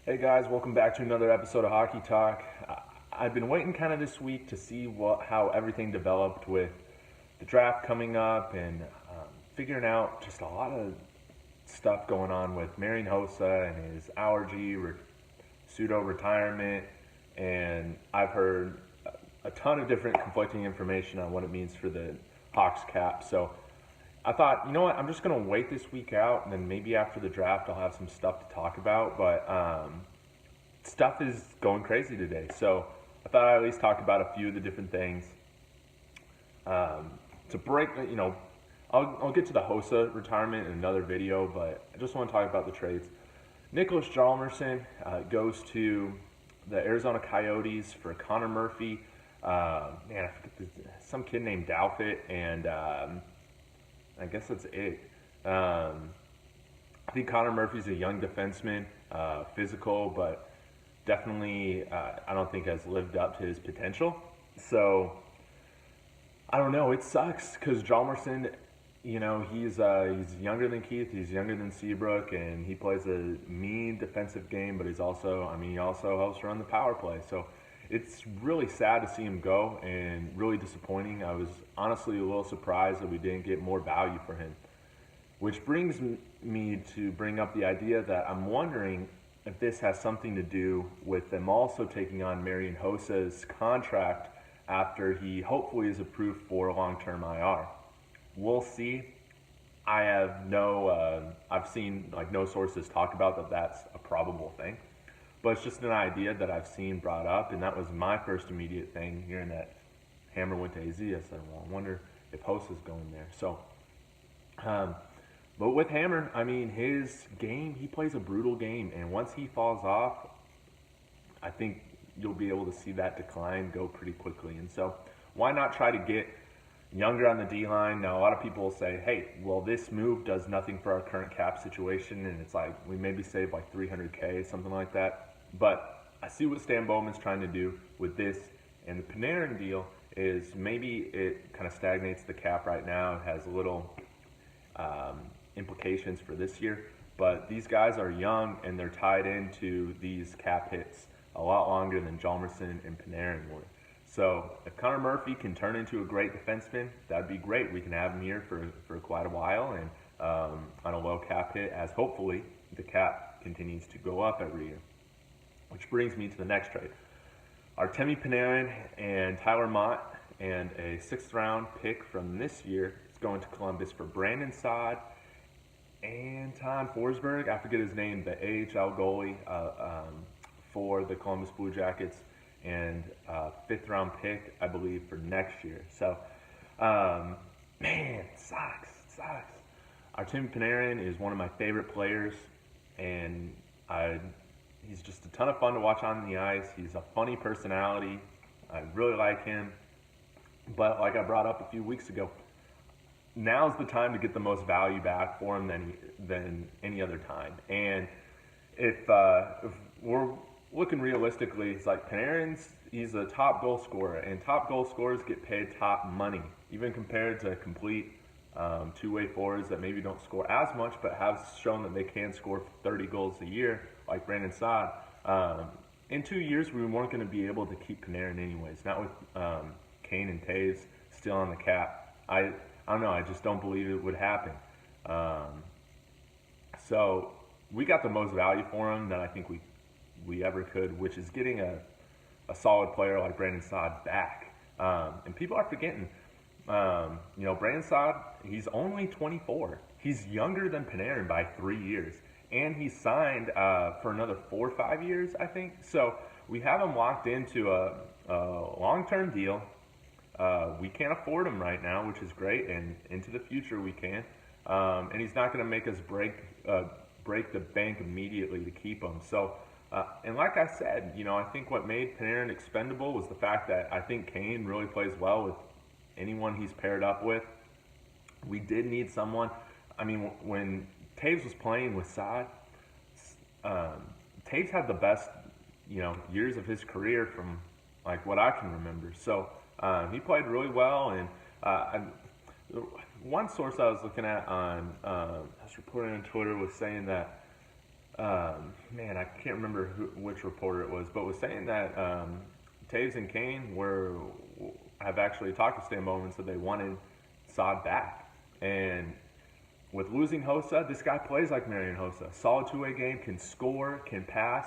Hey guys, welcome back to another episode of Hockey Talk. I've been waiting kind of this week to see how everything developed with the draft coming up and figuring out just a lot of stuff going on with Marian Hossa and his allergy, pseudo-retirement, and I've heard a ton of different conflicting information on what it means for the Hawks cap. So I thought, you know what, I'm just going to wait this week out, and then maybe after the draft I'll have some stuff to talk about. But stuff is going crazy today. So I thought I'd at least talk about a few of the different things. To break, I'll get to the Hossa retirement in another video, but I just want to talk about the trades. Nicholas Hjalmarsson goes to the Arizona Coyotes for Connor Murphy. I forget some kid named Doufit, and I guess that's it. I think Connor Murphy's a young defenseman, physical, but definitely I don't think has lived up to his potential. So I don't know. It sucks because Hjalmarsson, he's younger than Keith, he's younger than Seabrook, and he plays a mean defensive game. But he also helps run the power play. So it's really sad to see him go, and really disappointing. I was honestly a little surprised that we didn't get more value for him. Which brings me to bring up the idea that I'm wondering if this has something to do with them also taking on Marian Hossa's contract after he hopefully is approved for long-term IR. We'll see. I've seen no sources talk about that that's a probable thing. But it's just an idea that I've seen brought up, and that was my first immediate thing, hearing that Hammer went to AZ. I said, well, I wonder if Hossa's going there. So, but with Hammer, his game, he plays a brutal game, and once he falls off, I think you'll be able to see that decline go pretty quickly. And so why not try to get younger on the D-line? Now, a lot of people will say, hey, well, this move does nothing for our current cap situation, and it's like we maybe save like $300K, something like that. But I see what Stan Bowman's trying to do with this, and the Panarin deal is maybe it kind of stagnates the cap right now. It has little implications for this year, but these guys are young, and they're tied into these cap hits a lot longer than Hjalmarsson and Panarin were. So if Connor Murphy can turn into a great defenseman, that'd be great. We can have him here for quite a while, and on a low cap hit, as hopefully the cap continues to go up every year. Which brings me to the next trade. Artemi Panarin and Tyler Mott, and a 6th round pick from this year is going to Columbus for Brandon Saad and Tom Forsberg. I forget his name, the AHL goalie for the Columbus Blue Jackets, and 5th round pick, I believe, for next year. So, it sucks. Artemi Panarin is one of my favorite players, and he's just a ton of fun to watch on the ice. He's a funny personality. I really like him. But like I brought up a few weeks ago, now's the time to get the most value back for him than any other time. And if we're looking realistically, it's like he's a top goal scorer, and top goal scorers get paid top money, even compared to complete two-way forwards that maybe don't score as much, but have shown that they can score 30 goals a year, like Brandon Saad. In 2 years, we weren't going to be able to keep Panarin anyways, not with Kane and Taves still on the cap. I don't know, I just don't believe it would happen. So we got the most value for him that I think we ever could, which is getting a solid player like Brandon Saad back. And people are forgetting, Brandon Saad, he's only 24. He's younger than Panarin by 3 years. And he's signed for another 4 or 5 years, I think. So we have him locked into a long-term deal. We can't afford him right now, which is great, and into the future we can. And he's not going to make us break the bank immediately to keep him. So, and like I said, I think what made Panarin expendable was the fact that I think Kane really plays well with anyone he's paired up with. We did need someone. When Taves was playing with Saad, Taves had the best, years of his career from like what I can remember. So he played really well, and one source I was looking at on, I was reporting on Twitter, was saying that Man, I can't remember which reporter it was, but was saying that Taves and Kane have actually talked to Stan Bowman, said they wanted Saad back. And with losing Hossa, this guy plays like Marian Hossa. Solid two-way game, can score, can pass,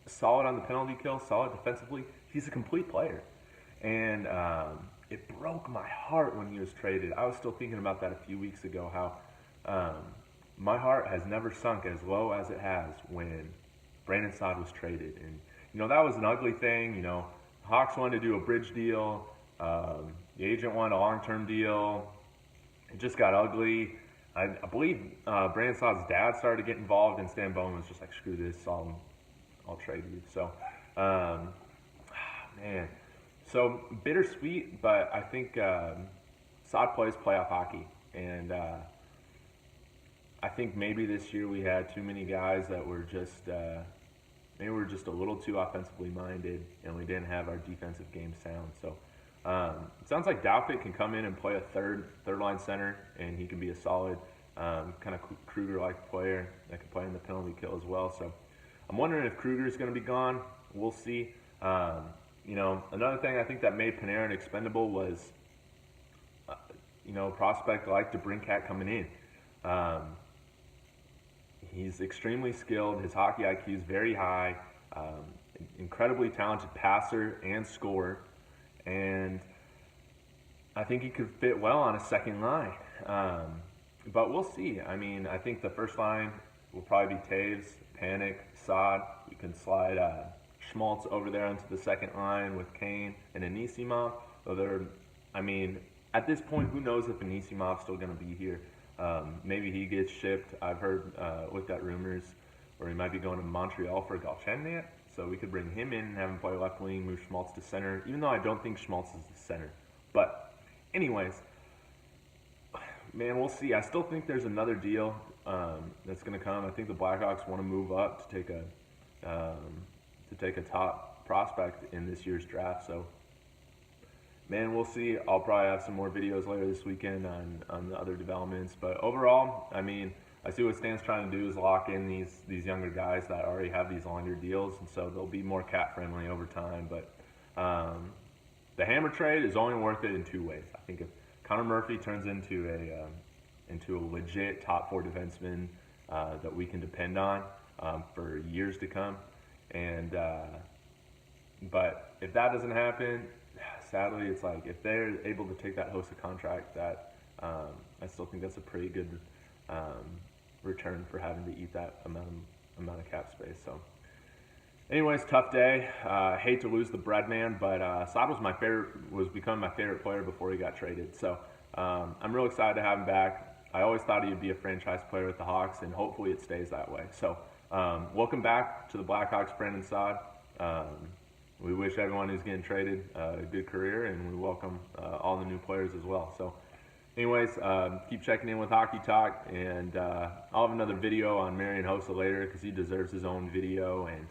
solid on the penalty kill, solid defensively. He's a complete player. And it broke my heart when he was traded. I was still thinking about that a few weeks ago, how my heart has never sunk as low as it has when Brandon Saad was traded. And, that was an ugly thing. Hawks wanted to do a bridge deal. The agent wanted a long-term deal. It just got ugly. I believe Brandon Saad's dad started to get involved, and Stan Bowman was just like, screw this, I'll trade you. So, man. So, bittersweet, but I think Saad plays playoff hockey. And I think maybe this year we had too many guys that were just, maybe we were just a little too offensively minded, and we didn't have our defensive game sound. So, it sounds like Dowfit can come in and play a third line center, and he can be a solid kind of Kruger-like player that can play in the penalty kill as well. So I'm wondering if Kruger is going to be gone. We'll see. Another thing I think that made Panarin expendable was, prospect like DeBrincat coming in. He's extremely skilled. His hockey IQ is very high. Incredibly talented passer and scorer. And I think he could fit well on a second line. But we'll see. I mean, I think the first line will probably be Taves, Panik, Saad. We can slide Schmaltz over there onto the second line with Kane and Anisimov. At this point, who knows if Anisimov's still going to be here. Maybe he gets shipped. I've heard, looked at rumors, where he might be going to Montreal for Galchenyuk. So we could bring him in and have him play left wing, move Schmaltz to center, even though I don't think Schmaltz is the center. But anyways, man, we'll see. I still think there's another deal that's going to come. I think the Blackhawks want to move up to take a top prospect in this year's draft. So, man, we'll see. I'll probably have some more videos later this weekend on the other developments. But overall, I see what Stan's trying to do is lock in these younger guys that already have these longer deals, and so they'll be more cap friendly over time. But the Hammer trade is only worth it in two ways. I think if Connor Murphy turns into a legit top four defenseman that we can depend on for years to come, but if that doesn't happen, sadly, it's like if they're able to take that Hossa contract, that I still think that's a pretty good return for having to eat that amount of cap space. So, anyways, tough day. Hate to lose the bread man, but Saad was becoming my favorite player before he got traded. So I'm real excited to have him back. I always thought he'd be a franchise player with the Hawks, and hopefully it stays that way. So welcome back to the Blackhawks, Brandon Saad. We wish everyone who's getting traded a good career, and we welcome all the new players as well. So anyways, keep checking in with Hockey Talk, and I'll have another video on Marian Hossa later because he deserves his own video, and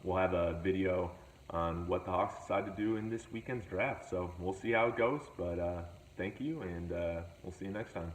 we'll have a video on what the Hawks decide to do in this weekend's draft. So we'll see how it goes, but thank you, and we'll see you next time.